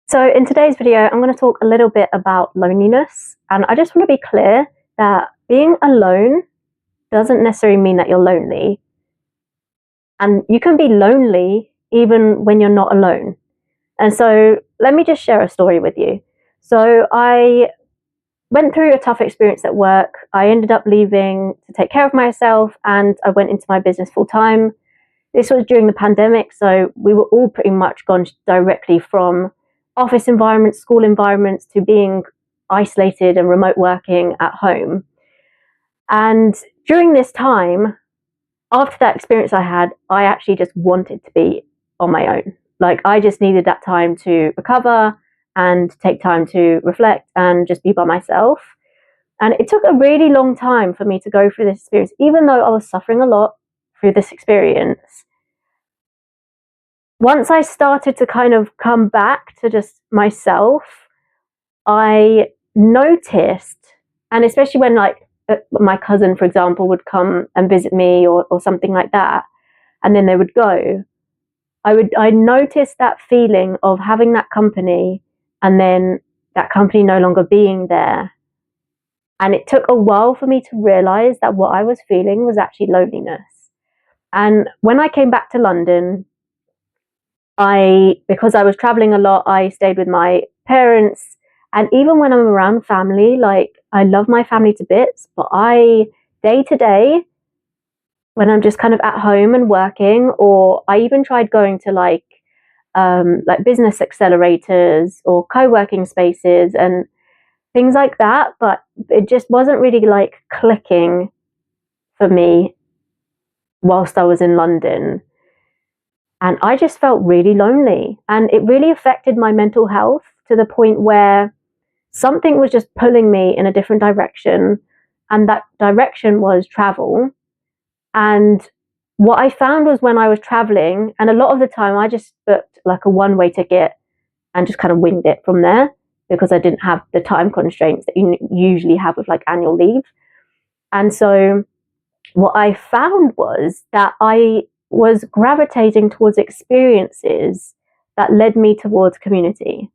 So in today's video, I'm going to talk a little bit about loneliness. And I just want to be clear that being alone doesn't necessarily mean that you're lonely. And you can be lonely even when you're not alone. And so let me just share a story with you. So I went through a tough experience at work. I ended up leaving to take care of myself and I went into my business full time. This was during the pandemic, so we were all pretty much gone directly from office environments, school environments, to being isolated and remote working at home. And during this time, after that experience I had, I actually just wanted to be on my own. Like, I just needed that time to recover and take time to reflect and just be by myself. And it took a really long time for me to go through this experience, even though I was suffering a lot through this experience. Once I started to kind of come back to just myself, I noticed, and especially when my cousin, for example, would come and visit me or something like that, and then they would go, I noticed that feeling of having that company and then that company no longer being there. And it took a while for me to realize that what I was feeling was actually loneliness. And when I came back to London, because I was traveling a lot, I stayed with my parents. And even when I'm around family, like, I love my family to bits, but day to day, when I'm just kind of at home and working, or I even tried going to like business accelerators or co-working spaces and things like that, but it just wasn't really like clicking for me whilst I was in London. And I just felt really lonely, and it really affected my mental health to the point where something was just pulling me in a different direction, and that direction was travel. And what I found was, when I was traveling, and a lot of the time I just booked like a one-way ticket and just kind of winged it from there, because I didn't have the time constraints that you usually have with like annual leave. And so what I found was that I was gravitating towards experiences that led me towards community.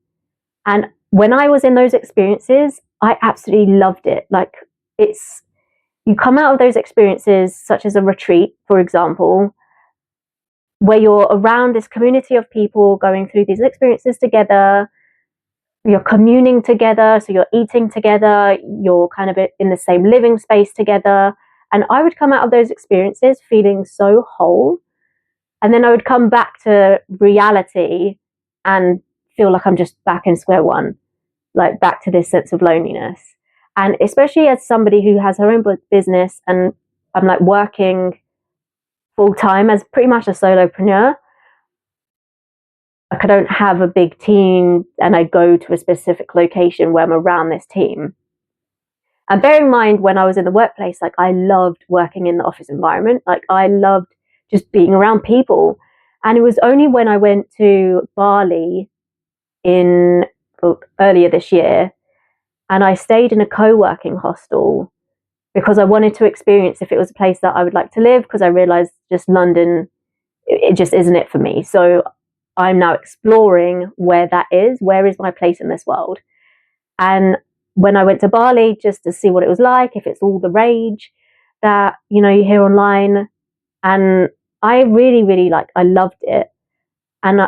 And when I was in those experiences, I absolutely loved it. Like, you come out of those experiences, such as a retreat, for example, where you're around this community of people going through these experiences together, you're communing together, so you're eating together, you're kind of in the same living space together. And I would come out of those experiences feeling so whole. And then I would come back to reality and feel like I'm just back in square one, like back to this sense of loneliness. And especially as somebody who has her own business, and I'm like working full time as pretty much a solopreneur, like, I don't have a big team and I go to a specific location where I'm around this team. And bear in mind, when I was in the workplace, like, I loved working in the office environment. Like, I loved just being around people. And it was only when I went to Bali earlier this year, and I stayed in a co-working hostel because I wanted to experience if it was a place that I would like to live, because I realized just London, it just isn't it for me. So I'm now exploring where that is. Where is my place in this world? And when I went to Bali, just to see what it was like, if it's all the rage that, you hear online. And I really, really I loved it. And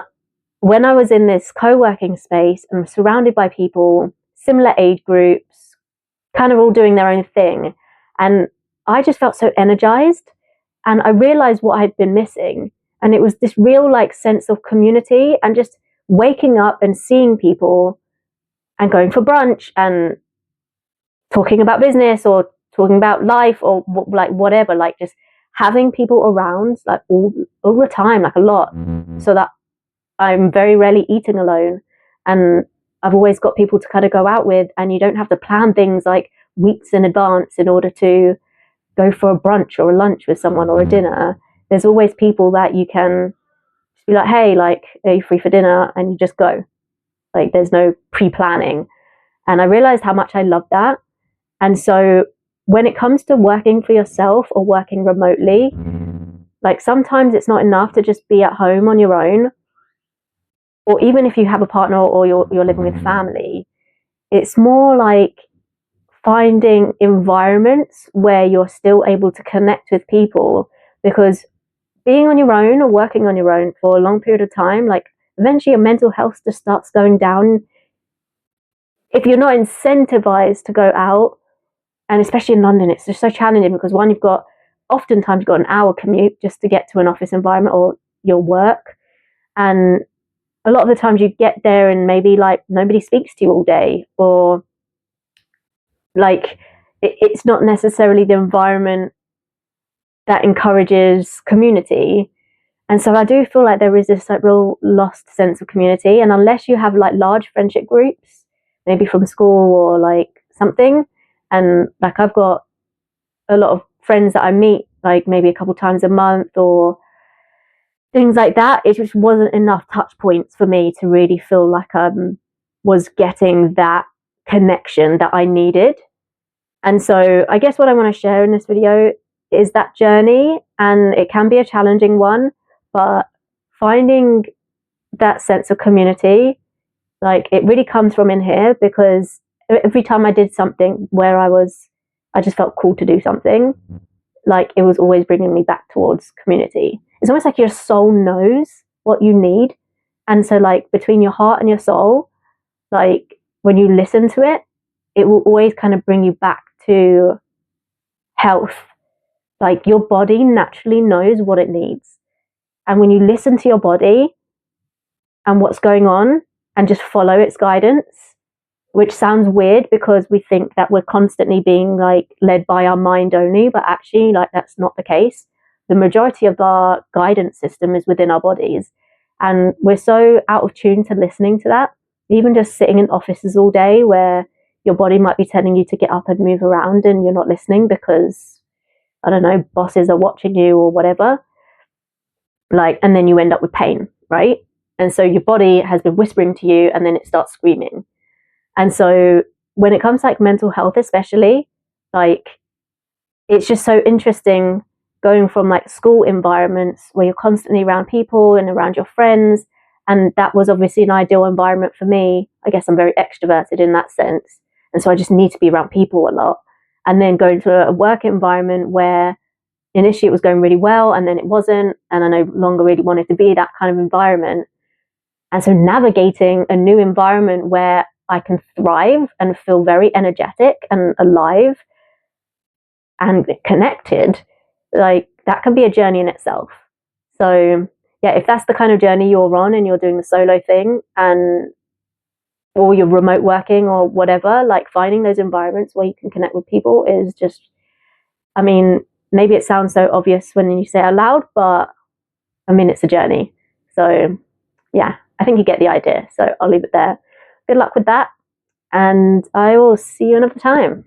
when I was in this co-working space and surrounded by people, similar age groups, kind of all doing their own thing, and I just felt so energized, and I realized what I'd been missing. And it was this real sense of community, and just waking up and seeing people and going for brunch and talking about business or talking about life or whatever, just having people around all the time, a lot, so that I'm very rarely eating alone. And I've always got people to kind of go out with, and you don't have to plan things like weeks in advance in order to go for a brunch or a lunch with someone or a dinner. There's always people that you can just be like, hey, are you free for dinner? And you just go. There's no pre-planning. And I realized how much I love that. And so when it comes to working for yourself or working remotely, sometimes it's not enough to just be at home on your own. or even if you have a partner or you're living with family, it's more like finding environments where you're still able to connect with people, because being on your own or working on your own for a long period of time, like eventually your mental health just starts going down if you're not incentivized to go out. And especially in London, it's just so challenging because one, oftentimes you've got an hour commute just to get to an office environment or your work. And a lot of the times you get there and maybe like nobody speaks to you all day, or like it's not necessarily the environment that encourages community. And so I do feel like there is this like real lost sense of community. And unless you have like large friendship groups, maybe from school or like something, and like I've got a lot of friends that I meet like maybe a couple times a month or things like that, it just wasn't enough touch points for me to really feel like I was getting that connection that I needed. And so I guess what I want to share in this video is that journey, and it can be a challenging one, but finding that sense of community, like it really comes from in here, because every time I did something where I just felt cool to do something, like it was always bringing me back towards community. It's almost like your soul knows what you need. And so like between your heart and your soul, like when you listen to it, it will always kind of bring you back to health. Like your body naturally knows what it needs. And when you listen to your body and what's going on and just follow its guidance, which sounds weird because we think that we're constantly being like led by our mind only, but actually like that's not the case. The majority of our guidance system is within our bodies, and we're so out of tune to listening to that. Even just sitting in offices all day where your body might be telling you to get up and move around and you're not listening because, I don't know, bosses are watching you or whatever, like, and then you end up with pain, right? And so your body has been whispering to you and then it starts screaming. And so when it comes to like mental health, especially, like it's just so interesting going from like school environments where you're constantly around people and around your friends. And that was obviously an ideal environment for me. I guess I'm very extroverted in that sense. And so I just need to be around people a lot. And then going to a work environment where initially it was going really well and then it wasn't. And I no longer really wanted to be that kind of environment. And so navigating a new environment where I can thrive and feel very energetic and alive and connected, like that can be a journey in itself. So yeah, if that's the kind of journey you're on and you're doing the solo thing, and or you're remote working or whatever, like finding those environments where you can connect with people is just, I mean, maybe it sounds so obvious when you say it out loud, but I mean, it's a journey. So yeah, I think you get the idea. So I'll leave it there. Good luck with that, and I will see you another time.